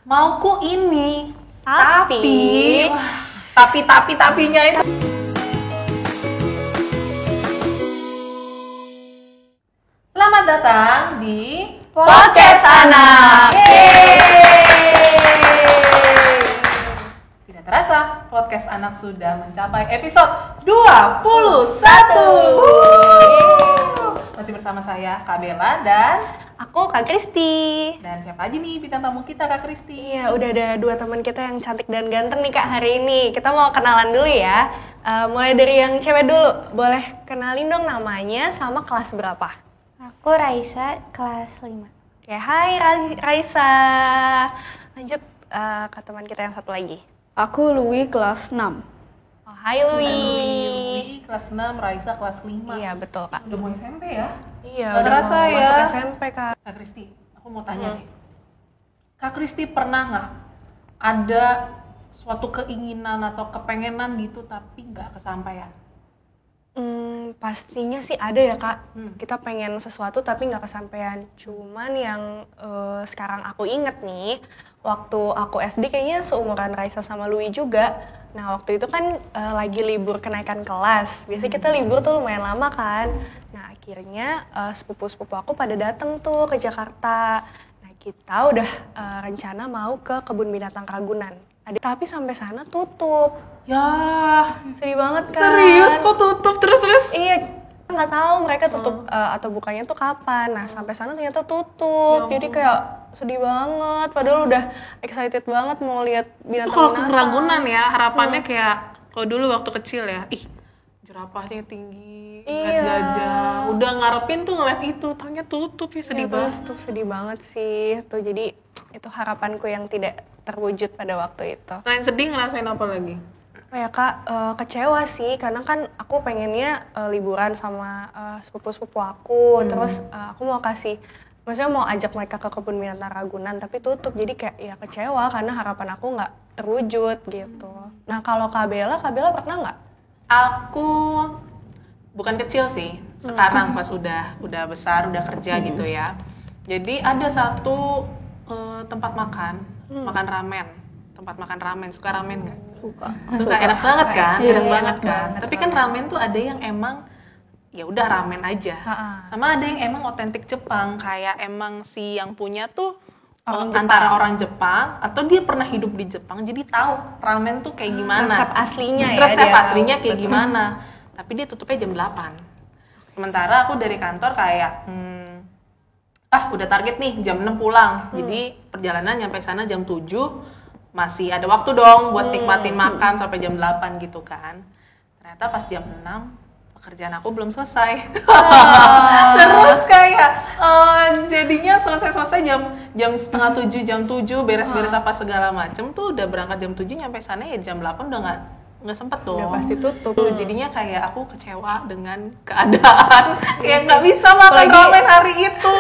Mauku ini, Tapi- tapinya itu. Selamat datang di Podcast Anak. Tidak terasa, podcast anak sudah mencapai episode 21. Masih bersama saya, Kak Bella dan Aku Kak Kristi. siapa aja nih bintang tamu kita, Kak Kristi? Iya, udah ada dua teman kita yang cantik dan ganteng nih Kak hari ini. Kita mau kenalan dulu ya. Mulai dari yang cewek dulu. Boleh kenalin dong namanya sama kelas berapa? Aku Raisa, kelas 5. Oke, hai Raisa. Lanjut ke teman kita yang satu lagi. Aku Louis kelas 6. Oh, hai Louis. Louis kelas 6, Raisa kelas 5. Iya, betul Kak. Udah mau SMP ya? Iya, Nggak udah terasa mau ya. masuk SMP Kak. Kak Kristi, aku mau tanya nih. Kak Kristi pernah nggak ada suatu keinginan atau kepengenan gitu tapi nggak kesampaian? Pastinya sih ada ya Kak. Kita Kita pengen sesuatu tapi nggak kesampaian. Cuman yang sekarang aku inget nih, waktu aku SD kayaknya seumuran Raisa sama Louis juga. Nah waktu itu kan lagi libur kenaikan kelas. Biasanya kita libur tuh lumayan lama kan. Nah akhirnya sepupu-sepupu aku pada datang tuh ke Jakarta. Nah kita udah rencana mau ke kebun binatang Ragunan. Tapi sampai sana tutup. Ya, Sedih banget kan. serius kok tutup terus? Iya, nggak tahu mereka tutup atau bukanya tuh kapan. Nah, sampai sana ternyata tutup. Ya Jadi kayak sedih banget. Padahal udah excited banget mau lihat Kalau ke binatang-binatang. Ragunan ya, harapannya kayak kalau dulu waktu kecil ya, jerapahnya tinggi, ngeliat Iya. gajah. Udah ngarepin tuh ngeliat itu, ternyata tutup ya, sedih Ternyata banget. tutup, sedih banget sih. Tuh jadi itu harapanku yang tidak terwujud pada waktu itu. Selain sedih, ngerasain apa lagi? Oh ya Kak, kecewa sih karena kan aku pengennya liburan sama sepupu-sepupu aku. Terus aku mau maksudnya mau ajak mereka ke kebun binatang Ragunan tapi tutup. Jadi kayak ya kecewa karena harapan aku nggak terwujud gitu. Nah kalau Kak Bella pernah nggak? Aku bukan kecil sih, sekarang pas udah besar, udah kerja gitu ya. Jadi ada satu tempat makan ramen. Tempat makan ramen, suka ramen nggak? Suka. Suka, enak banget kan? Iya, Enak banget enak kan? banget Tapi kan ramen tuh ada yang emang ya udah ramen aja. Sama ada yang emang otentik Jepang, kayak emang si yang punya tuh antara orang Jepang atau dia pernah hidup di Jepang jadi tahu ramen tuh kayak gimana. Resep aslinya ya. Resep dia aslinya tahu. kayak Betul. gimana. Tapi dia tutupnya jam 8. Sementara aku dari kantor kayak udah target nih jam 6 pulang. Jadi perjalanan nyampe sana jam 7. Masih ada waktu dong buat nikmatin makan sampai jam 8 gitu kan. Ternyata pas jam 6 pekerjaan aku belum selesai. Terus kayak jadinya selesai jam setengah 7, jam 7 beres-beres apa segala macem tuh udah berangkat jam 7 nyampe sana ya jam 8 udah nggak sempet dong. Udah pasti tutup. Jadinya kayak aku kecewa dengan keadaan. Kayak nggak bisa makan Apalagi- ramen hari itu.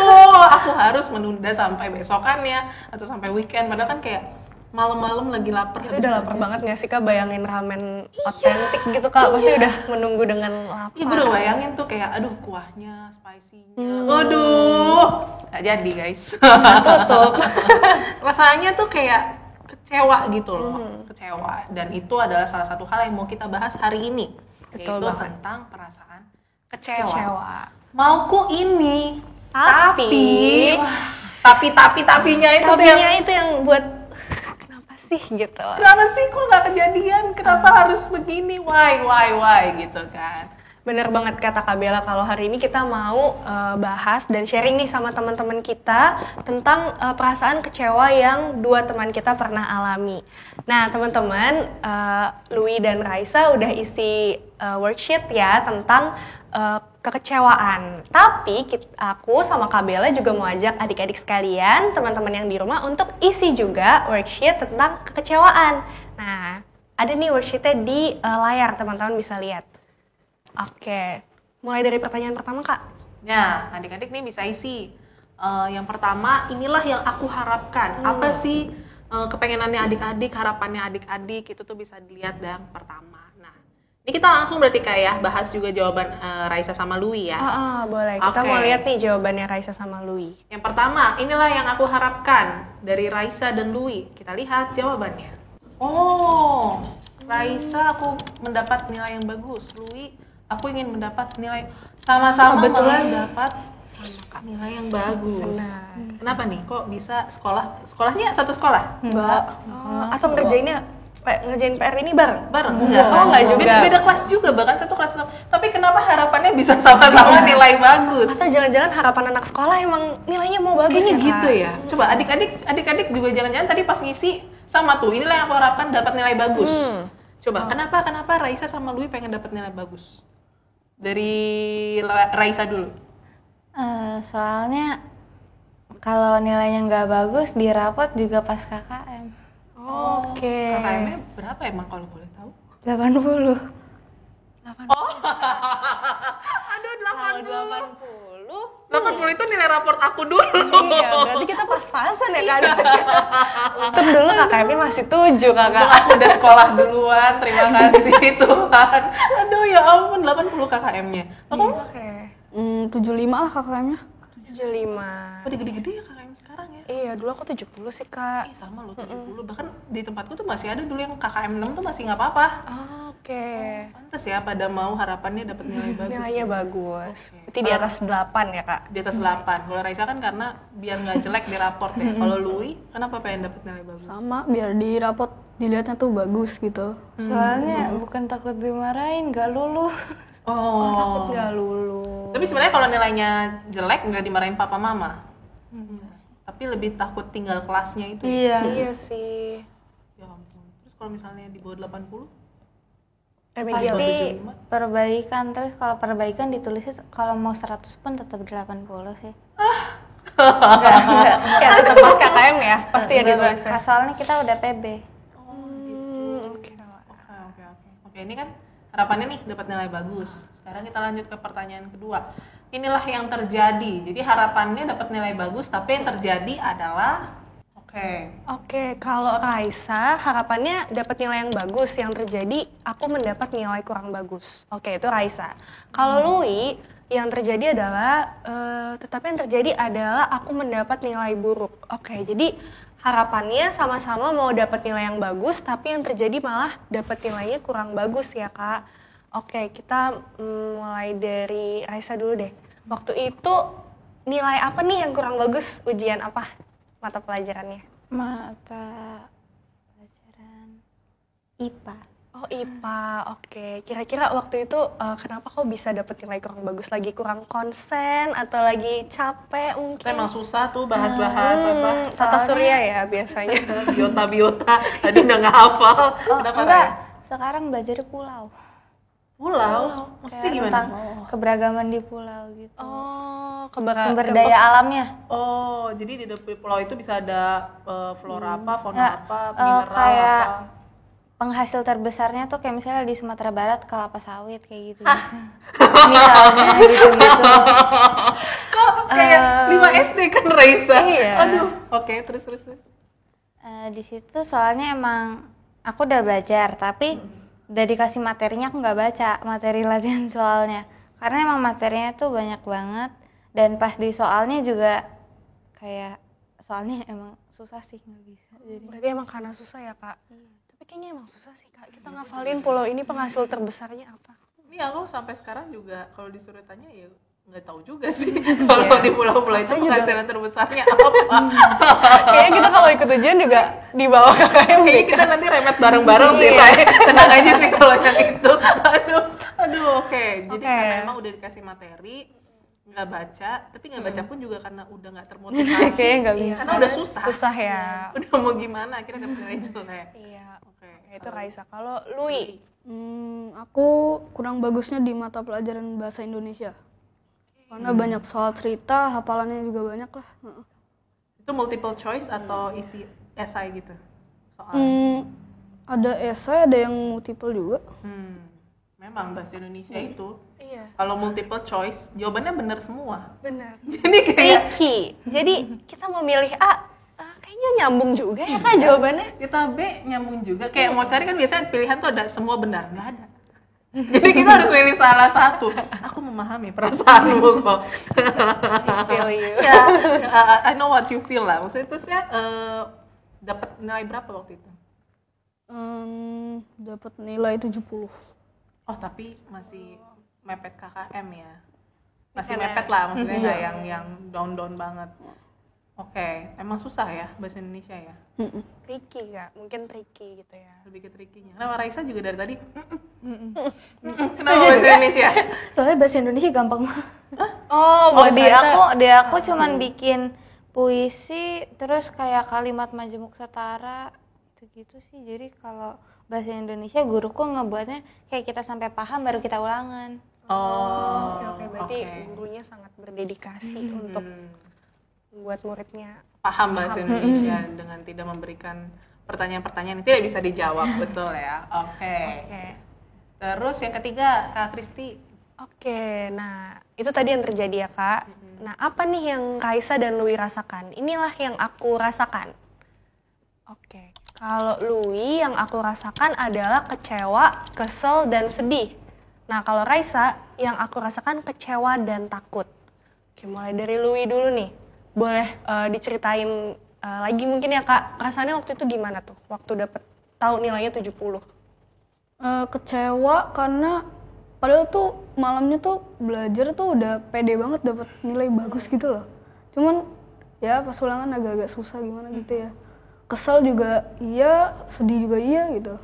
Aku harus menunda sampai besokannya atau sampai weekend. Padahal kan kayak malam-malam lagi lapar. Itu udah lapar banget gak sih Kak bayangin ramen otentik gitu Kak? Pasti udah menunggu dengan lapar. Iya, gue udah bayangin tuh kayak, aduh kuahnya, spicy-nya, aduh, gak jadi guys. Tutup. Rasanya tuh kayak kecewa gitu loh, kecewa. Dan itu adalah salah satu hal yang mau kita bahas hari ini, Betul yaitu banget. tentang perasaan kecewa. Kecewa. Mauku ini, Tapi- tapinya itu tuh yang Tapinya itu yang buat kenapa sih gitu. kenapa sih kok nggak kejadian? Kenapa harus begini? Why gitu kan? Bener banget kata Kak Bella, kalau hari ini kita mau bahas dan sharing nih sama teman-teman kita tentang perasaan kecewa yang dua teman kita pernah alami. Nah teman-teman, Louis dan Raisa udah isi worksheet ya tentang kekecewaan. Tapi aku sama Kak Bella juga mau ajak adik-adik sekalian, teman-teman yang di rumah untuk isi juga worksheet tentang kekecewaan. Nah, ada nih worksheetnya di layar, teman-teman bisa lihat. Oke, mulai dari pertanyaan pertama Kak. Nah, adik-adik nih bisa isi. Yang pertama, inilah yang aku harapkan. Apa sih kepengenannya adik-adik, harapannya adik-adik, itu tuh bisa dilihat yang pertama. Nah, Ini kita langsung berarti kayak bahas juga jawaban Raisa sama Louis ya. Boleh. Kita Oke. mau lihat nih jawabannya Raisa sama Louis. Yang pertama, inilah yang aku harapkan dari Raisa dan Louis. Kita lihat jawabannya. Oh, Raisa aku mendapat nilai yang bagus. Louis, aku ingin mendapat nilai sama-sama mendapat nilai yang bagus. Benar. Kenapa nih? Kok bisa sekolahnya satu sekolah? Atau ngerjain PR ini bareng? Bareng? Enggak juga. Beda kelas juga, bahkan satu kelas. Tapi kenapa harapannya bisa sama-sama nilai bagus? Atau jangan-jangan harapan anak sekolah emang nilainya mau bagus Kayaknya ya, gitu Kak? ya. Coba adik-adik juga jangan-jangan tadi pas ngisi sama tuh. Inilah yang aku harapkan dapat nilai bagus. Coba kenapa Raisa sama Louis pengen dapat nilai bagus? Dari Raisa dulu. Soalnya kalau nilainya nggak bagus di rapot juga pas KKM. Oke. KKM-nya berapa emang kalau boleh tahu? 80. Aduh, Kalau 80 itu nilai raport aku dulu. Iya, berarti kita pas-pasan ya kan? Untung dulu KKM-nya masih 7 kakak. Untung aku udah sekolah duluan, terima kasih Tuhan. Aduh ya ampun, 80 KKM-nya. Aku Oke. 75 lah KKM-nya. 75. udah gede-gede ya KKM sekarang ya? Iya, dulu aku 70 sih, Kak. Sama loh 70, bahkan di tempatku tuh masih ada dulu yang KKM 6 tuh masih nggak apa-apa. Oke. Pantes ya pada mau harapannya dapat nilai bagus. Nilainya bagus. Oke. Berarti di atas 8 ya, Kak? Di atas 8. Kalau Raisa kan karena biar nggak jelek di raport ya. Kalau Louis kenapa pengen dapat nilai bagus? Sama biar di rapot dilihatnya tuh bagus gitu. Soalnya bukan takut dimarahin, nggak lulus. Takut nggak lulus. Tapi sebenarnya kalau nilainya jelek nggak dimarahin papa mama. Tapi lebih takut tinggal kelasnya itu. Iya. Iya sih. Ya ampun. Terus kalau misalnya di bawah 80? Remedial. Pasti perbaikan, terus kalau perbaikan ditulisnya kalau mau 100 pun tetap 80 sih. Enggak. Ya, tetap pas KKM ya? Pasti ya ditulisnya. Soalnya kita udah PB. Oke, ini kan harapannya nih dapat nilai bagus. Sekarang kita lanjut ke pertanyaan kedua. Inilah yang terjadi. Jadi harapannya dapat nilai bagus, tapi yang terjadi adalah Oke, kalau Raisa harapannya dapat nilai yang bagus, yang terjadi aku mendapat nilai kurang bagus. Oke, itu Raisa. Kalau Louis, yang terjadi adalah, tetapi yang terjadi adalah aku mendapat nilai buruk. Oke, jadi harapannya sama-sama mau dapat nilai yang bagus, tapi yang terjadi malah dapat nilainya kurang bagus ya, Kak. Oke, kita mulai dari Raisa dulu deh. Waktu itu nilai apa nih yang kurang bagus? Ujian apa? Mata pelajarannya? Mata pelajaran IPA. Oh, IPA. Oke. Kira-kira waktu itu kenapa kok bisa dapet nilai kurang bagus? Lagi kurang konsen atau lagi capek mungkin? emang susah tuh bahas-bahas apa Tata surya ya biasanya. biota tadi udah nggak hafal. Oh, Kenapa, enggak. Raya? Sekarang belajar pulau. Pulau? Maksudnya Kayak gimana? tentang keberagaman di pulau gitu. Oh, Sumber daya alamnya. Oh, jadi di pulau itu bisa ada flora apa, fauna Ya, apa, mineral kayak apa. Penghasil terbesarnya tuh kayak misalnya di Sumatera Barat kelapa sawit kayak gitu. Misalnya gitu-gitu. Kok kayak 5 SD kan Raisa? Iya. Aduh, oke, terus. Di situ soalnya emang aku udah belajar, tapi udah dikasih materinya aku nggak baca materi latihan soalnya. Karena emang materinya tuh banyak banget dan pas di soalnya juga kayak soalnya emang susah sih nggak bisa. Jadi Berarti emang karena susah ya, Kak? Tapi kayaknya emang susah sih, Kak. Kita ngafalin pulau ini penghasil terbesarnya apa? Ini aku sampai sekarang juga kalau disuruh tanya ya nggak tahu juga sih kalau di pulau-pulau itu penghasilan terbesarnya apa. Kayaknya kita kalau ikut ujian juga di bawah KKM Kayaknya deh, kita nanti remet bareng-bareng sih, Ray. Tenang aja sih kalau yang itu. Aduh, oke. Jadi karena memang udah dikasih materi, nggak baca, tapi nggak baca pun juga karena udah nggak termotivasi. kayaknya nggak bisa. Karena udah susah. Susah ya. Udah mau gimana? Akhirnya dapet nilai jelek. Iya. Oke. Itu Raisa. Kalau Louis, Aku kurang bagusnya di mata pelajaran bahasa Indonesia. Karena banyak soal cerita, hafalannya juga banyak lah. Itu multiple choice atau isi esai gitu? Soal. Ada esai, ada yang multiple juga. Memang bahasa Indonesia itu iya, kalau multiple choice jawabannya benar semua. benar. Jadi kayak Tricky. Jadi kita mau milih A, kayaknya nyambung juga ya Kak jawabannya. kita B nyambung juga. Kayak mau cari kan biasanya pilihan tuh ada semua benar, nggak ada. Jadi kita harus pilih salah satu. Aku memahami perasaanmu kok. I feel you. Ya, I know what you feel lah. Maksudnya terus ya dapat nilai berapa waktu itu? Dapat nilai 70. Oh, tapi masih mepet KKM ya. Masih Karena- mepet lah, maksudnya nggak yang down banget. Oke, emang susah ya bahasa Indonesia ya? Tricky Kak, mungkin tricky gitu ya. Lebih ke tricky-nya. Nah, Raisa juga dari tadi. Kenapa bahasa Indonesia? Soalnya bahasa Indonesia gampang banget. Oh, Oh, buat di Raisa- aku cuman bikin puisi, terus kayak kalimat majemuk setara, gitu sih. Jadi kalau bahasa Indonesia guruku ngebuatnya kayak kita sampai paham baru kita ulangan. Oh, Oke, berarti oke. gurunya sangat berdedikasi untuk membuat muridnya. Paham bahasa Indonesia dengan tidak memberikan pertanyaan-pertanyaan yang tidak bisa dijawab, betul ya? Oke. Oke. Terus yang ketiga, Kak Kristi. Oke, nah itu tadi yang terjadi ya Kak. Nah apa nih yang Raisa dan Lui rasakan? Inilah yang aku rasakan. Oke, kalau Lui yang aku rasakan adalah kecewa, kesel, dan sedih. Nah kalau Raisa yang aku rasakan kecewa dan takut. Oke, mulai dari Lui dulu nih. Boleh diceritain lagi mungkin ya Kak, rasanya waktu itu gimana tuh? Waktu dapet tahu nilainya 70. Kecewa karena padahal tuh malamnya tuh belajar tuh udah pede banget dapat nilai bagus gitu loh. Cuman ya pas ulangan agak-agak susah gimana gitu ya. Kesel juga iya, sedih juga iya gitu.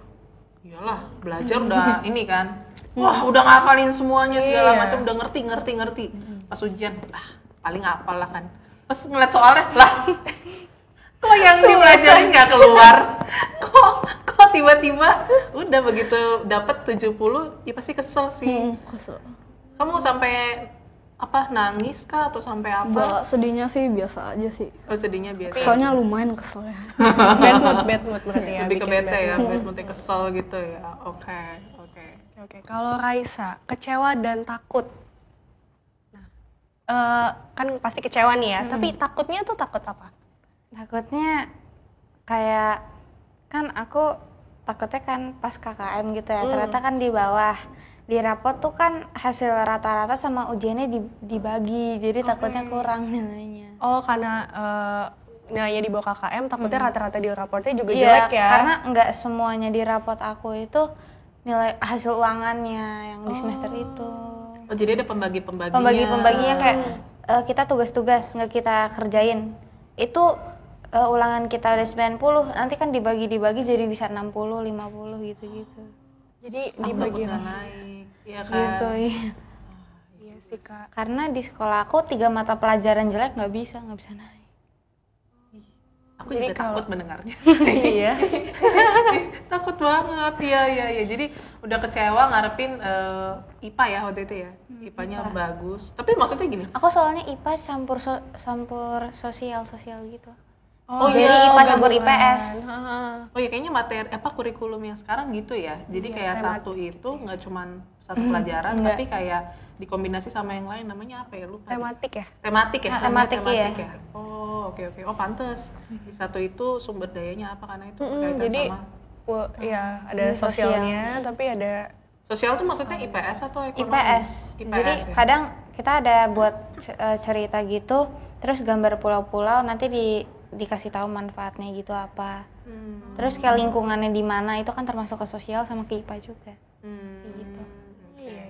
Iyalah, belajar udah ini kan. Wah, udah ngafalin semuanya segala Iya. macam, udah ngerti. Pas ujian, paling hafal lah kan. Pas ngeliat soalnya, lah kok yang dipelajarin nggak keluar? Kok tiba-tiba udah begitu dapat 70, ya pasti kesel sih. Kesel. Kamu sampai apa nangis kah atau sampai apa? Enggak, sedihnya sih biasa aja sih. Oh, sedihnya biasa. Soalnya lumayan kesel ya. Bad mood berarti ya. Lebih ke bikin bete ya, bad mood. bad moodnya kesel gitu ya. Oke. Oke, kalau Raisa, kecewa dan takut. Nah, kan pasti kecewa nih ya, tapi takutnya tuh takut apa? Takutnya kayak kan aku takutnya kan pas KKM gitu ya, ternyata kan di bawah. Di rapot tuh kan hasil rata-rata sama ujiannya dibagi, jadi takutnya kurang nilainya. Oh, karena nilainya di bawah KKM, takutnya rata-rata di raportnya juga Iya, jelek ya. karena nggak semuanya di rapot aku itu nilai hasil ulangannya yang di semester itu. Oh, jadi ada pembagi-pembaginya. Pembagi-pembaginya kayak kita tugas-tugas nggak kita kerjain. Itu ulangan kita udah 90, nanti kan dibagi jadi bisa 60, 50 gitu-gitu. Jadi Aku dibagi udah naik, ya kan? Gitu, iya. Iya sih Kak. Karena di sekolah aku 3 mata pelajaran jelek nggak bisa naik. Aku Jadi juga kalau- takut mendengarnya. Iya. Takut banget, iya. Jadi udah kecewa ngarepin IPA ya waktu itu ya. IPA-nya bagus. Tapi maksudnya gini. Aku soalnya IPA campur sosial gitu. Oh, jadi iya, IPA campur gabungan. IPS. Heeh. Oh ya kayaknya materi kurikulum yang sekarang gitu ya. Jadi kayak satu itu nggak cuman satu pelajaran, enggak. tapi kayak dikombinasi sama yang lain. Namanya apa ya, lupa. Tematik ya? Tematik ya? Tematik, Namanya iya. ya? Oh, oke. Oh, pantes. Di satu itu sumber dayanya apa karena itu berkaitan Jadi sama ya ada Ini sosial. sosialnya, tapi ada sosial tuh maksudnya IPS atau ekonomi? IPS. Jadi ya? kadang kita ada buat cerita gitu, terus gambar pulau-pulau nanti dikasih tahu manfaatnya gitu apa. Terus kayak lingkungannya di mana itu kan termasuk ke sosial sama ke IPA juga. Kayak gitu. iya.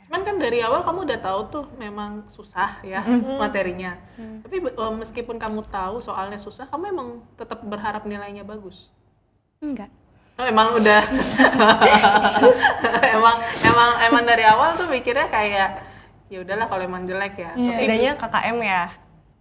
Cuman kan dari awal kamu udah tahu tuh memang susah ya materinya. Tapi meskipun kamu tahu soalnya susah, kamu emang tetap berharap nilainya bagus. Enggak. Oh, emang udah emang dari awal tuh mikirnya kayak ya udahlah kalau emang jelek ya. Tapi Setidaknya KKM ya?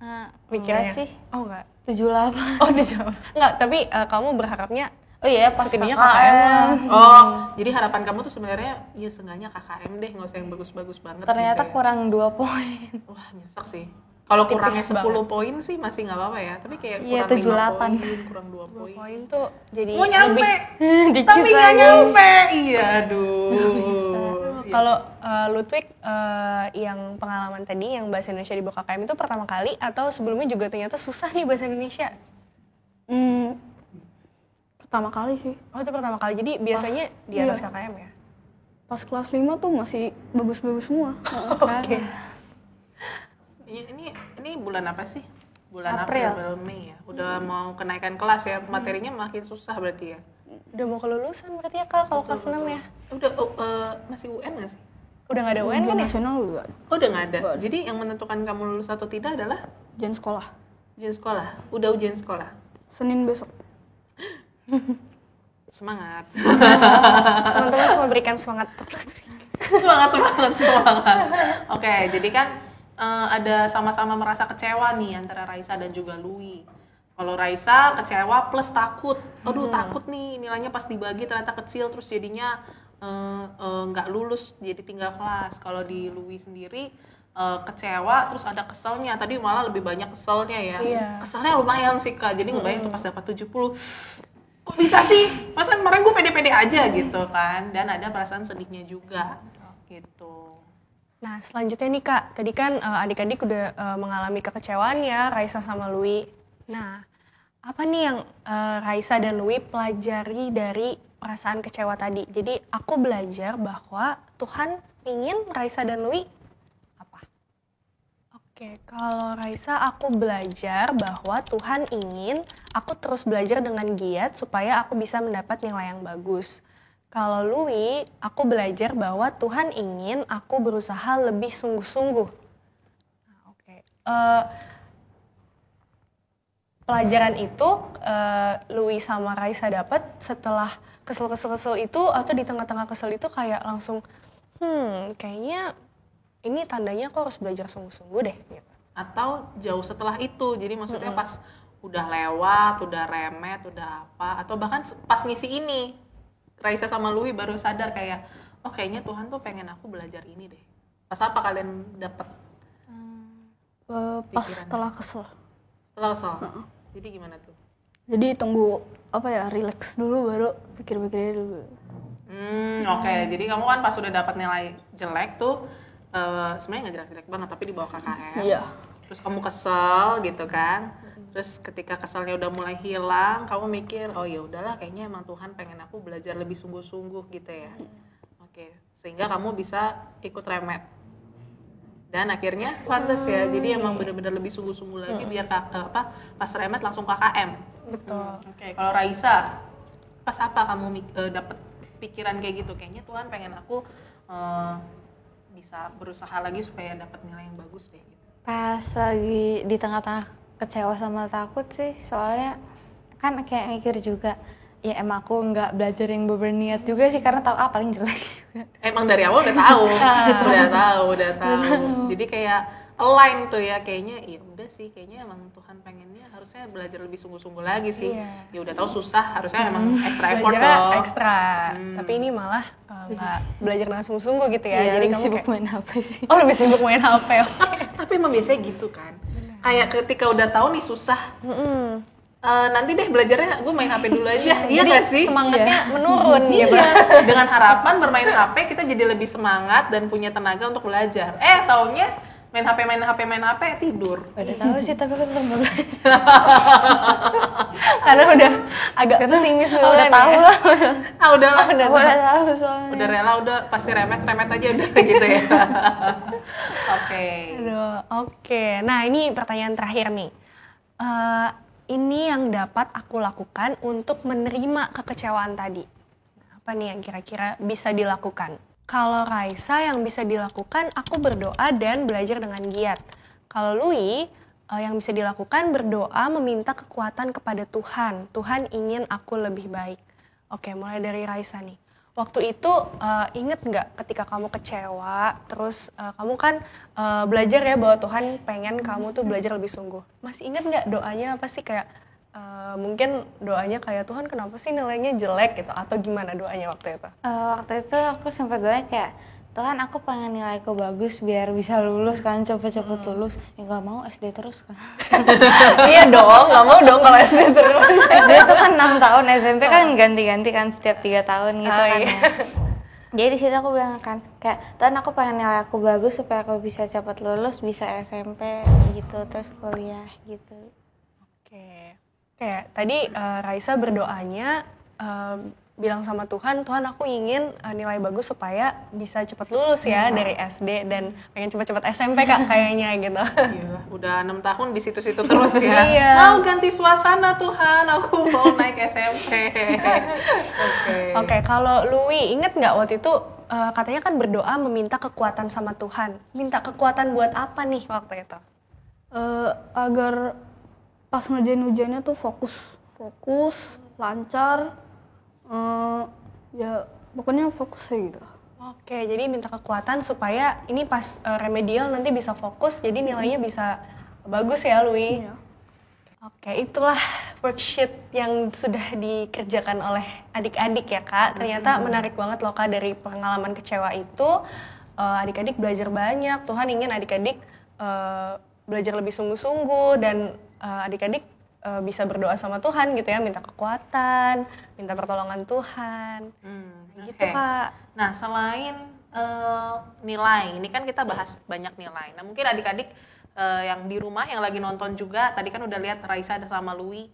Enggak Mikirnya? sih. Oh enggak? 78. Oh tidak. Enggak, tapi kamu berharapnya Oh iya pas setidaknya KKM. KKM lah. oh, jadi harapan kamu tuh sebenarnya ya seenggaknya KKM deh, nggak usah yang bagus-bagus banget. Ternyata gitu ya. kurang 2 poin. Wah, nyesek sih. Kalau Tipis kurangnya 10 banget. poin sih masih nggak apa-apa ya. Tapi kayak Iya, kurang 5 78. poin, kurang 2 poin. Poin tuh jadi Mau nyampe, Dikit tapi nggak lagi. nyampe. Iya, aduh. Kalau Ludwig yang pengalaman tadi yang bahasa Indonesia di bawah KKM itu pertama kali atau sebelumnya juga ternyata susah nih bahasa Indonesia? Pertama kali sih. Oh itu pertama kali, jadi biasanya di atas KKM ya? Pas kelas 5 tuh masih bagus-bagus semua. Oke. Ini bulan apa sih? Bulan April. April, Mei ya. Udah mau kenaikan kelas ya, materinya makin susah berarti ya. Udah mau kelulusan berarti ya Kak kalau kelas 6 ya? Udah masih UN nggak sih? Udah nggak ada UN kan ya? nasional juga. Oh, udah nggak ada. Jadi yang menentukan kamu lulus atau tidak adalah Ujian sekolah. ujian sekolah. Udah ujian sekolah. Senin besok. Semangat. Teman-teman semua berikan semangat terus. semangat. Oke, jadi kan ada sama-sama merasa kecewa nih antara Raisa dan juga Louis. Kalau Raisa kecewa plus takut. Aduh, takut nih nilainya pas dibagi ternyata kecil terus jadinya nggak lulus jadi tinggal kelas. Kalau di Louis sendiri kecewa terus ada keselnya. Tadi malah lebih banyak keselnya ya. Iya. Keselnya lumayan sih Kak. Jadi ngebayang tuh pas dapat 70. Kok bisa sih? Masa kemarin gue pede-pede aja gitu kan. Dan ada perasaan sedihnya juga gitu. Nah, selanjutnya nih Kak, tadi kan adik-adik udah mengalami kekecewaan ya, Raisa sama Louis. Nah, apa nih yang Raisa dan Louis pelajari dari perasaan kecewa tadi? Jadi, aku belajar bahwa Tuhan ingin Raisa dan Louis apa? Oke, kalau Raisa aku belajar bahwa Tuhan ingin aku terus belajar dengan giat supaya aku bisa mendapat nilai yang bagus. Kalau Louis, aku belajar bahwa Tuhan ingin aku berusaha lebih sungguh-sungguh. Nah, oke. Pelajaran itu Louis sama Raisa dapat setelah kesel-kesel itu atau di tengah-tengah kesel itu kayak langsung, kayaknya ini tandanya aku harus belajar sungguh-sungguh deh. Gitu. Atau jauh setelah itu, jadi maksudnya pas udah lewat, udah remet, udah apa, atau bahkan pas ngisi ini. Raisa sama Louis baru sadar kayak, oh kayaknya Tuhan tuh pengen aku belajar ini deh. Pas apa kalian dapat? Pas Pikiran. setelah kesel. Setelah soal. Jadi gimana tuh? Jadi tunggu relax dulu baru pikir-pikirnya dulu. Oke. Jadi kamu kan pas udah dapat nilai jelek tuh, sebenarnya nggak jelek-jelek banget, tapi di bawah KKM. Iya. Terus kamu kesel gitu kan? Terus ketika keselnya udah mulai hilang, kamu mikir, oh ya udahlah, kayaknya emang Tuhan pengen aku belajar lebih sungguh-sungguh gitu ya. Oke, sehingga kamu bisa ikut remet. Dan akhirnya pantas ya, jadi emang bener-bener lebih sungguh-sungguh lagi biar pas remet langsung KKM. Betul. Oke, kalau Raisa, pas apa kamu dapet pikiran kayak gitu? Kayaknya Tuhan pengen aku bisa berusaha lagi supaya dapat nilai yang bagus deh. Gitu. Pas lagi di tengah-tengah kecewa sama takut sih, soalnya kan kayak mikir juga, ya emang aku nggak belajar yang berniat juga sih karena tahu paling jelek juga. Emang dari awal udah tahu, udah tahu. Jadi kayak align tuh ya, kayaknya ya udah sih, kayaknya emang Tuhan pengennya harusnya belajar lebih sungguh-sungguh lagi sih. Iya. Ya udah tahu susah, harusnya emang extra effort Belajarnya dong. ekstra, tapi ini malah nggak belajar dengan sungguh-sungguh gitu ya. Iya, Jadi lebih kamu sibuk kayak, main HP sih. oh lebih sibuk main HP. Tapi emang biasanya gitu kan. Kayak ketika udah tahu nih susah, nanti deh belajarnya gue main HP dulu aja. Iya nggak sih? Semangatnya menurun gitu. Iya. Dengan harapan bermain HP kita jadi lebih semangat dan punya tenaga untuk belajar. Taunya main HP tidur. Udah tahu sih, tapi kan belum belajar. Karena udah agak pesimis dulu. Udah tahu lah. Udah lah. Aku udah tahu soalnya. Udah rela, udah pasti remet aja udah gitu ya. Oke. Aduh, oke. Nah ini pertanyaan terakhir nih. Ini yang dapat aku lakukan untuk menerima kekecewaan tadi. Apa nih yang kira-kira bisa dilakukan? Kalau Raisa yang bisa dilakukan, aku berdoa dan belajar dengan giat. Kalau Louis, yang bisa dilakukan berdoa meminta kekuatan kepada Tuhan. Tuhan ingin aku lebih baik. Oke, mulai dari Raisa nih. Waktu itu inget nggak ketika kamu kecewa, terus kamu kan belajar ya bahwa Tuhan pengen kamu tuh belajar lebih sungguh. Masih inget nggak doanya apa sih kayak mungkin doanya kayak Tuhan kenapa sih nilainya jelek gitu atau gimana doanya waktu itu? Waktu itu aku sempat doanya kayak, Tuhan aku pengen nilaiku bagus biar bisa lulus kan, cepet-cepet lulus. Ya nggak mau SD terus kan. Iya dong, nggak mau dong kalau SD terus. SD itu kan 6 tahun, SMP kan ganti-ganti kan setiap 3 tahun gitu kan iya. ya. Jadi di situ aku bilang kan, kayak Tuhan aku pengen nilai aku bagus supaya aku bisa cepat lulus, bisa SMP gitu, terus kuliah gitu. Oke, tadi Raisa berdoanya bilang sama Tuhan, Tuhan aku ingin nilai bagus supaya bisa cepat lulus ya dari SD dan pengen cepat-cepat SMP Kak kayaknya gitu. Iya, udah 6 tahun di situ-situ terus ya. Iya. Mau ganti suasana Tuhan, aku mau naik SMP. Oke. Oke, kalau Louis inget nggak waktu itu katanya kan berdoa meminta kekuatan sama Tuhan. Minta kekuatan buat apa nih waktu itu? Agar pas ngerjain ujiannya tuh fokus, lancar, ya pokoknya fokus aja gitu. Oke, jadi minta kekuatan supaya ini pas remedial nanti bisa fokus, jadi nilainya bisa bagus ya, Louis. Iya. Oke, itulah worksheet yang sudah dikerjakan oleh adik-adik ya, Kak. Ternyata menarik banget loh, Kak, dari pengalaman kecewa itu. Adik-adik belajar banyak, Tuhan ingin adik-adik belajar lebih sungguh-sungguh dan adik-adik bisa berdoa sama Tuhan gitu ya, minta kekuatan, minta pertolongan Tuhan. Gitu, Oke. Kak. Nah, selain nilai, ini kan kita bahas banyak nilai. Nah, mungkin adik-adik yang di rumah yang lagi nonton juga, tadi kan udah lihat Raisa sama Louis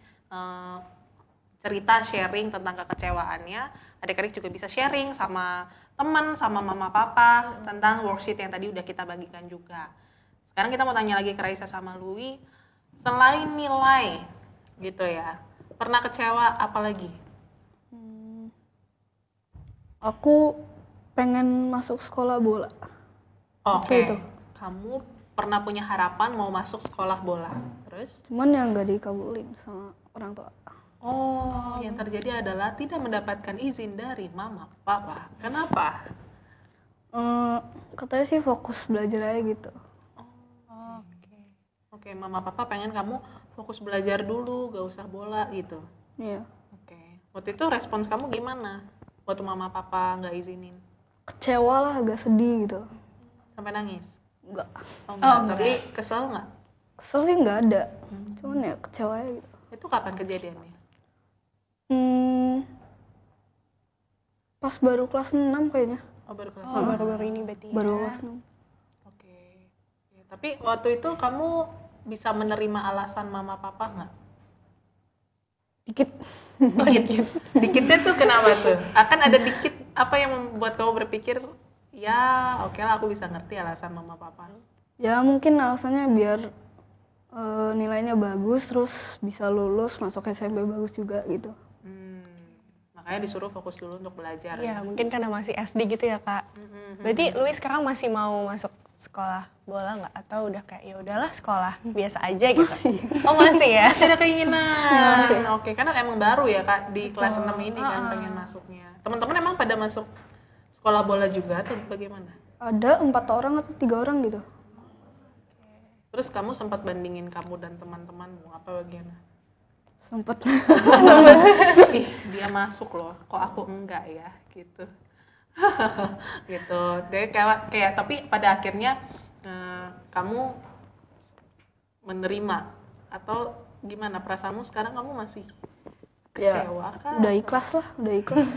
cerita sharing tentang kekecewaannya. Adik-adik juga bisa sharing sama teman, sama mama papa tentang worksheet yang tadi udah kita bagikan juga. Sekarang kita mau tanya lagi ke Raisa sama Louis, selain nilai gitu ya, pernah kecewa apa lagi? Aku pengen masuk sekolah bola. Oke, Itu. kamu pernah punya harapan mau masuk sekolah bola, terus? Cuman yang nggak dikabulin sama orang tua. Oh, yang terjadi adalah tidak mendapatkan izin dari mama, papa. Kenapa? Katanya sih fokus belajar aja gitu. Oke, mama papa pengen kamu fokus belajar dulu, gak usah bola gitu. Iya. Oke, waktu itu respons kamu gimana? Waktu mama papa nggak izinin, Kecewa lah, agak sedih gitu. sampai nangis? Enggak. Oh, enggak. Tapi kesel nggak? Kesel sih nggak ada. Cuman ya kecewa aja gitu. Itu kapan kejadiannya? Pas baru kelas 6 kayaknya. Oh, baru kelas Oh, baru-baru ini berarti. Baru ya. kelas 6. Oke. Ya, tapi waktu itu kamu bisa menerima alasan mama papa nggak? Dikit. Dikit. Dikitnya tuh kenapa tuh? Akan ada dikit apa yang membuat kamu berpikir, ya oke lah aku bisa ngerti alasan mama papa. Ya mungkin alasannya biar nilainya bagus, terus bisa lulus, masuk SMP bagus juga gitu. Makanya disuruh fokus dulu untuk belajar. Iya, mungkin karena masih SD gitu ya, Kak. Berarti Louis sekarang masih mau masuk sekolah bola nggak? Atau udah kayak ya udahlah sekolah biasa aja gitu? Oh, masih ya? Masih ada keinginan. Oke, karena emang baru ya Kak di kelas 6 ini kan pengen masuknya. Teman-teman emang pada masuk sekolah bola juga atau bagaimana? Ada 4 orang atau 3 orang gitu. Terus kamu sempat bandingin kamu dan teman-temanmu apa bagaimana? Sempet. Ih, dia masuk loh, kok aku enggak ya, gitu. Gitu. Jadi kayak tapi pada akhirnya kamu menerima atau gimana perasaanmu sekarang, kamu masih kecewa kah? Udah ikhlas lah, udah ikhlas.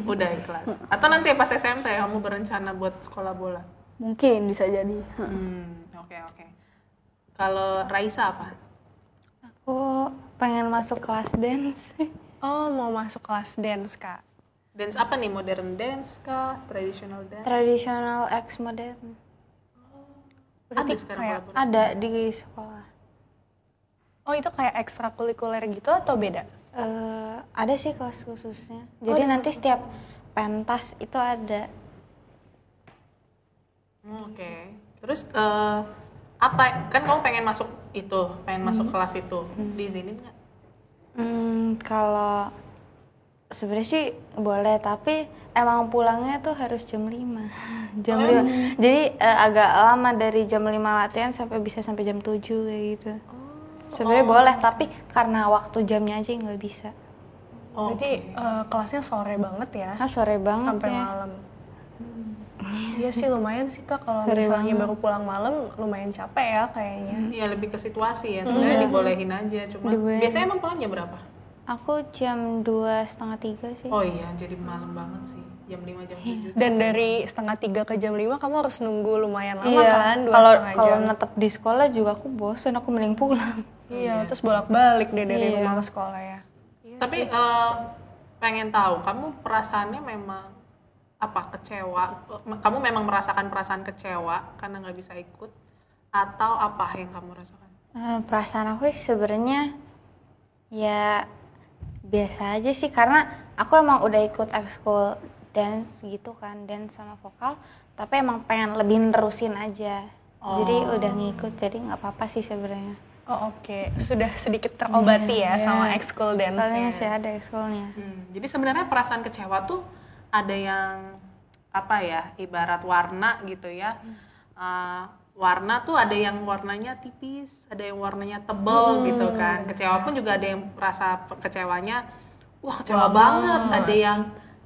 Udah ikhlas. Atau nanti pas SMP kamu berencana buat sekolah bola? Mungkin bisa jadi. Oke. Kalau Raisa apa? Aku pengen masuk kelas dance. Oh, mau masuk kelas dance, Kak. Dance apa nih? Modern dance kah? Traditional dance? Tradisional X modern. Ada sekarang kayak kolaborasi? Ada di sekolah. Oh, itu kayak ekstrakurikuler gitu atau beda? Ada sih kelas khususnya. Jadi nanti setiap pentas itu ada. Oke. Terus apa? Kan kamu pengen masuk itu, pengen masuk kelas itu, diizinin nggak? Kalau sebenarnya sih boleh, tapi emang pulangnya tuh harus jam 5. Jam 5. Jadi agak lama dari jam 5 latihan sampai jam 7 kayak gitu. Sebenarnya boleh, tapi karena waktu jamnya aja nggak bisa. Berarti kelasnya sore banget ya? Sore banget Sampai ya. malam. Iya sih, lumayan sih Kak, kalau Sore misalnya banget. baru pulang malam lumayan capek ya kayaknya. Iya, lebih ke situasi ya. Sebenarnya dibolehin aja, cuma Dibolehin. biasanya emang pulang jam berapa? Aku jam 2:30 sih. Oh iya, jadi malam banget sih. Jam 5, jam 7. Dan dari 2:30 ke jam 5 kamu harus nunggu lumayan lama Iya, kan? kalau 2,5 kalau jam. netep di sekolah juga aku bosen, aku mending pulang. Iya, terus bolak-balik deh dari Iya. rumah ke sekolah ya. Iya Tapi sih. pengen tahu, kamu perasaannya memang apa, kecewa? Kamu memang merasakan perasaan kecewa karena nggak bisa ikut, atau apa yang kamu rasakan? Perasaan aku sih sebenarnya ya biasa aja sih, karena aku emang udah ikut ekskul dance gitu kan, dance sama vokal, tapi emang pengen lebih nerusin aja. Jadi udah ngikut, jadi nggak apa-apa sih sebenarnya. Oh oke, sudah sedikit terobati ya sama ekskul Soalnya dance-nya. masih ada ekskulnya. Jadi sebenarnya perasaan kecewa tuh ada yang apa ya, ibarat warna gitu ya. Warna tuh ada yang warnanya tipis, ada yang warnanya tebal gitu kan. Kecewa pun juga ada yang rasa kecewanya, wah kecewa banget. Ada yang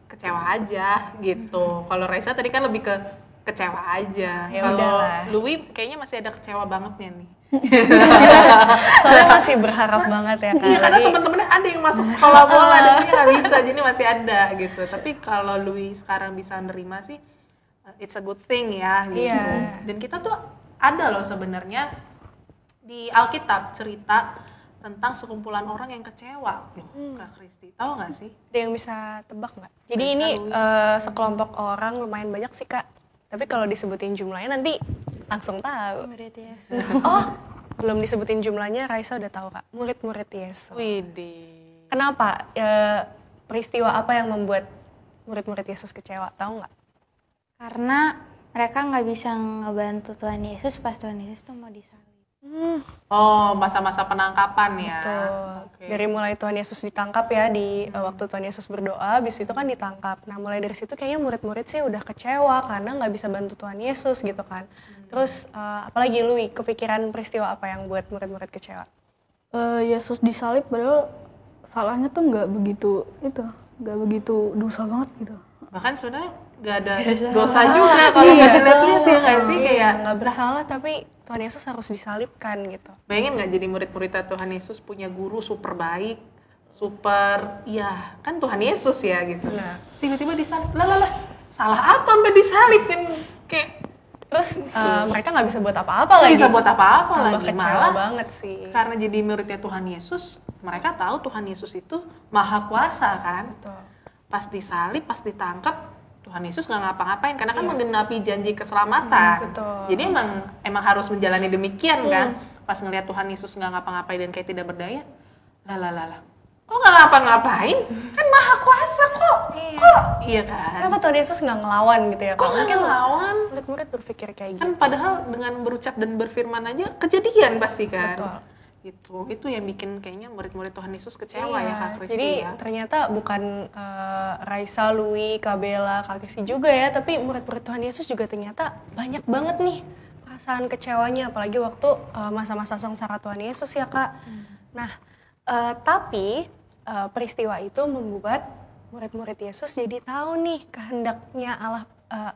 kecewa aja gitu. Kalau Raisa tadi kan lebih ke kecewa aja. Ya Kalau udahlah. Louis kayaknya masih ada kecewa bangetnya nih. Soalnya masih berharap banget ya kan. Iya, karena teman-temannya ada yang masuk sekolah bola dan dia nggak bisa, jadi masih ada gitu. Tapi kalau Louis sekarang bisa nerima sih, it's a good thing ya gitu. Iya. Dan kita tuh ada loh sebenarnya di Alkitab cerita tentang sekumpulan orang yang kecewa loh, Kak Kristi. Tahu nggak sih? Ada yang bisa tebak nggak? Jadi Bisa, ini Louis. sekelompok orang lumayan banyak sih Kak. Tapi kalau disebutin jumlahnya nanti langsung tahu. Murid Yesus. Oh, belum disebutin jumlahnya, Raisa udah tahu Kak. Murid-murid Yesus. Widih. Kenapa? Peristiwa apa yang membuat murid-murid Yesus kecewa? Tahu nggak? Karena mereka nggak bisa ngebantu Tuhan Yesus pas Tuhan Yesus tuh mau disalib. Oh, masa-masa penangkapan ya. Betul. Oke. Dari mulai Tuhan Yesus ditangkap ya di waktu Tuhan Yesus berdoa, habis itu kan ditangkap. Nah mulai dari situ kayaknya murid-murid sih udah kecewa karena nggak bisa bantu Tuhan Yesus gitu kan. Terus apalagi Louis, kepikiran peristiwa apa yang buat murid-murid kecewa? Yesus disalib padahal salahnya tuh nggak begitu dosa banget gitu. Bahkan sebenarnya nggak ada dosa juga kalau nggak dilihat-lihat ya nggak sih, kayak Nggak bersalah tapi Tuhan Yesus harus disalibkan gitu. bayangin nggak jadi murid-murid Tuhan Yesus punya guru super baik, super, ya kan Tuhan Yesus ya gitu. Nah. Tiba-tiba disalib, lah, salah apa sampai disalib kan, kayak Terus mereka nggak bisa buat apa-apa nggak lagi. bisa buat apa-apa Tambah lagi, kecewa malah banget sih. karena jadi muridnya Tuhan Yesus, mereka tahu Tuhan Yesus itu maha kuasa kan. Betul. Pas disalib, pas ditangkap, Tuhan Yesus nggak ngapa-ngapain karena kan menggenapi janji keselamatan. betul. Jadi emang harus menjalani demikian kan. Pas ngelihat Tuhan Yesus nggak ngapa-ngapain dan kayak tidak berdaya, lah. Kok nggak ngapa-ngapain? Kan maha kuasa kok. Kok? Iya kan? Kenapa Tuhan Yesus nggak ngelawan gitu ya? Kok Kak? nggak Mungkin ngelawan? murid-murid berpikir kayak gitu. Kan padahal dengan berucap dan berfirman aja kejadian pasti kan. Betul. Itu yang bikin kayaknya murid-murid Tuhan Yesus kecewa ya Kak Kristi Jadi ya. ternyata bukan Raisa, Louis, Kabela, Kak Kristi juga ya, tapi murid-murid Tuhan Yesus juga ternyata banyak banget nih perasaan kecewanya, apalagi waktu masa-masa sengsara Tuhan Yesus ya Kak. Nah, tapi peristiwa itu membuat murid-murid Yesus jadi tahu nih kehendaknya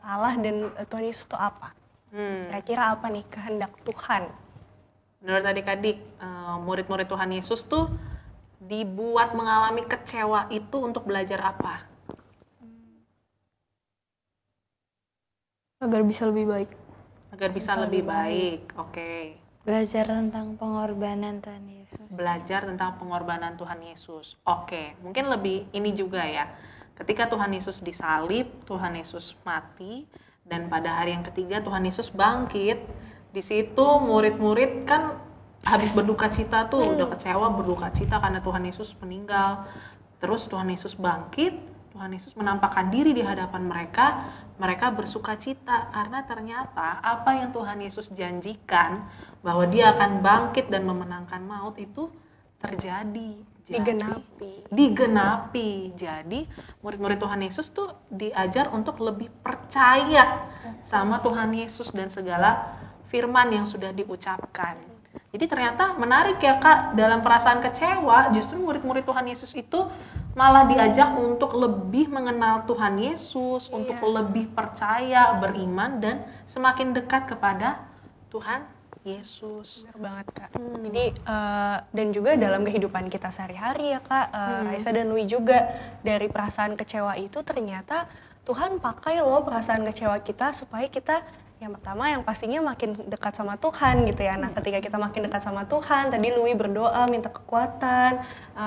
Allah dan Tuhan Yesus itu apa. Kira-kira apa nih kehendak Tuhan? Menurut adik-adik, murid-murid Tuhan Yesus tuh dibuat mengalami kecewa itu untuk belajar apa? Agar bisa lebih baik. Agar bisa lebih baik. Oke. Belajar tentang pengorbanan Tuhan Yesus. Belajar tentang pengorbanan Tuhan Yesus. Oke, mungkin lebih ini juga ya. Ketika Tuhan Yesus disalib, Tuhan Yesus mati, dan pada hari yang ketiga Tuhan Yesus bangkit. Di situ murid-murid kan habis berduka cita tuh, udah kecewa berduka cita karena Tuhan Yesus meninggal. Terus Tuhan Yesus bangkit, Tuhan Yesus menampakkan diri di hadapan mereka, mereka bersuka cita karena ternyata apa yang Tuhan Yesus janjikan bahwa dia akan bangkit dan memenangkan maut itu terjadi. Digenapi. Jadi murid-murid Tuhan Yesus tuh diajar untuk lebih percaya sama Tuhan Yesus dan segala firman yang sudah diucapkan. Jadi ternyata menarik ya Kak, dalam perasaan kecewa justru murid-murid Tuhan Yesus itu malah diajak untuk lebih mengenal Tuhan Yesus, untuk lebih percaya, beriman, dan semakin dekat kepada Tuhan Yesus. Benar banget Kak. Jadi dan juga dalam kehidupan kita sehari-hari ya Kak, Raisa dan Louis juga dari perasaan kecewa itu ternyata Tuhan pakai loh perasaan kecewa kita supaya kita Yang pertama yang pastinya makin dekat sama Tuhan gitu ya. Nah ketika kita makin dekat sama Tuhan, tadi Louis berdoa minta kekuatan,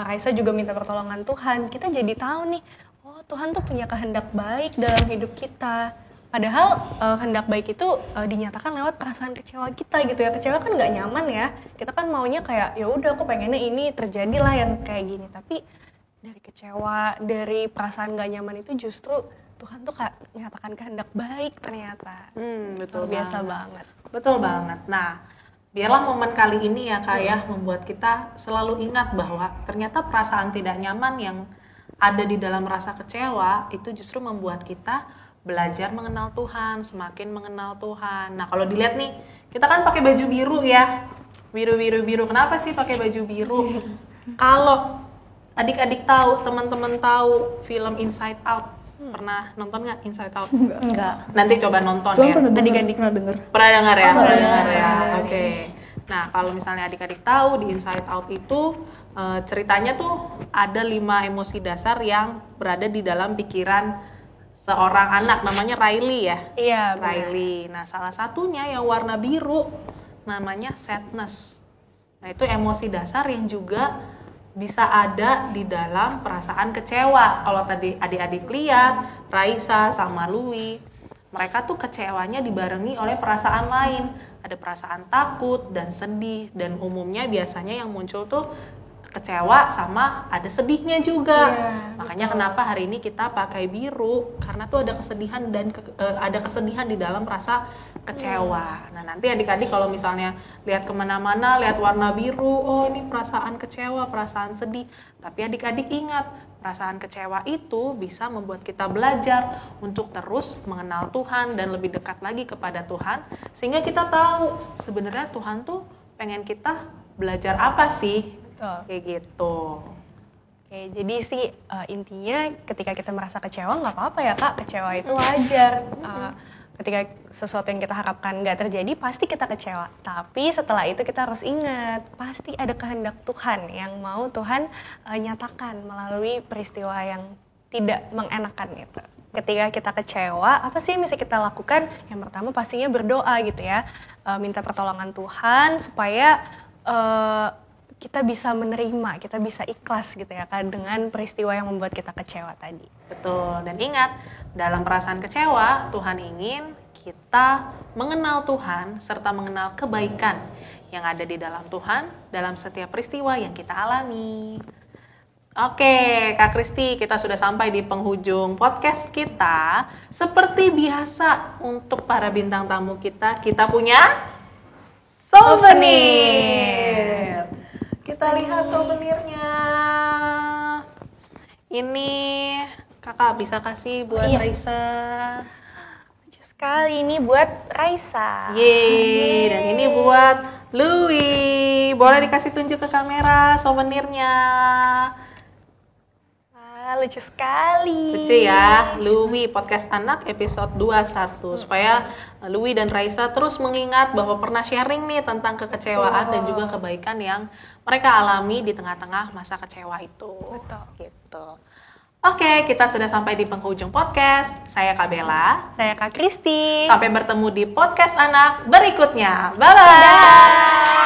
Raisa juga minta pertolongan Tuhan. Kita jadi tahu nih, oh Tuhan tuh punya kehendak baik dalam hidup kita. Padahal kehendak baik itu dinyatakan lewat perasaan kecewa kita gitu ya. Kecewa kan nggak nyaman ya. Kita kan maunya kayak ya udah aku pengennya ini terjadilah yang kayak gini. Tapi dari kecewa, dari perasaan nggak nyaman itu justru Tuhan tuh menyatakan kehendak baik ternyata. Betul biasa banget. Betul banget. Nah, biarlah momen kali ini ya Kak ya membuat kita selalu ingat bahwa ternyata perasaan tidak nyaman yang ada di dalam rasa kecewa itu justru membuat kita belajar mengenal Tuhan, semakin mengenal Tuhan. Nah, kalau dilihat nih, kita kan pakai baju biru ya. Biru. Kenapa sih pakai baju biru? Kalau adik-adik tahu, teman-teman tahu film Inside Out, pernah nonton nggak Inside Out? Enggak. Nanti coba nonton Cuma ya. adik-adik pernah denger. Pernah dengar ya? pernah Dengar ya. dengar. Oke. Nah, kalau misalnya adik-adik tahu di Inside Out itu ceritanya tuh ada 5 emosi dasar yang berada di dalam pikiran seorang anak, namanya Riley ya. Iya, benar. Riley. Nah, salah satunya yang warna biru namanya sadness. Nah, itu emosi dasar yang juga bisa ada di dalam perasaan kecewa. Kalau tadi adik-adik lihat, Raisa sama Louis, mereka tuh kecewanya dibarengi oleh perasaan lain. Ada perasaan takut dan sedih, dan umumnya biasanya yang muncul tuh kecewa sama ada sedihnya juga. Iya, Makanya kenapa hari ini kita pakai biru, karena tuh ada kesedihan dan ada kesedihan di dalam rasa kecewa. Nah, nanti adik-adik kalau misalnya lihat kemana-mana, lihat warna biru, oh ini perasaan kecewa, perasaan sedih. Tapi adik-adik ingat, perasaan kecewa itu bisa membuat kita belajar untuk terus mengenal Tuhan dan lebih dekat lagi kepada Tuhan, sehingga kita tahu sebenarnya Tuhan tuh pengen kita belajar apa sih. Betul. Kayak gitu. Oke, jadi sih intinya ketika kita merasa kecewa nggak apa-apa ya Kak, kecewa itu wajar. Ketika sesuatu yang kita harapkan nggak terjadi, pasti kita kecewa. Tapi setelah itu kita harus ingat, pasti ada kehendak Tuhan yang mau Tuhan nyatakan melalui peristiwa yang tidak mengenakan gitu. Ketika kita kecewa, apa sih yang bisa kita lakukan? Yang pertama pastinya berdoa gitu ya, minta pertolongan Tuhan supaya kita bisa menerima, kita bisa ikhlas gitu ya kan dengan peristiwa yang membuat kita kecewa tadi. Betul, dan ingat, dalam perasaan kecewa, Tuhan ingin kita mengenal Tuhan serta mengenal kebaikan yang ada di dalam Tuhan dalam setiap peristiwa yang kita alami. Oke, Kak Kristi, kita sudah sampai di penghujung podcast kita. Seperti biasa, untuk para bintang tamu kita punya souvenir. Kita lihat souvenirnya. Ini Kakak bisa kasih buat Iya. Raisa. Lucu sekali ini buat Raisa. Yeay, dan ini buat Louis. Boleh dikasih tunjuk ke kamera souvenirnya. Lucu sekali. Lucu ya, Louis Podcast Anak episode 21. Supaya Louis dan Raisa terus mengingat bahwa pernah sharing nih tentang kekecewaan dan juga kebaikan yang mereka alami di tengah-tengah masa kecewa itu. Betul. Gitu. Oke, kita sudah sampai di penghujung podcast. Saya Kak Bella. Saya Kak Kristi. Sampai bertemu di podcast anak berikutnya. Bye-bye.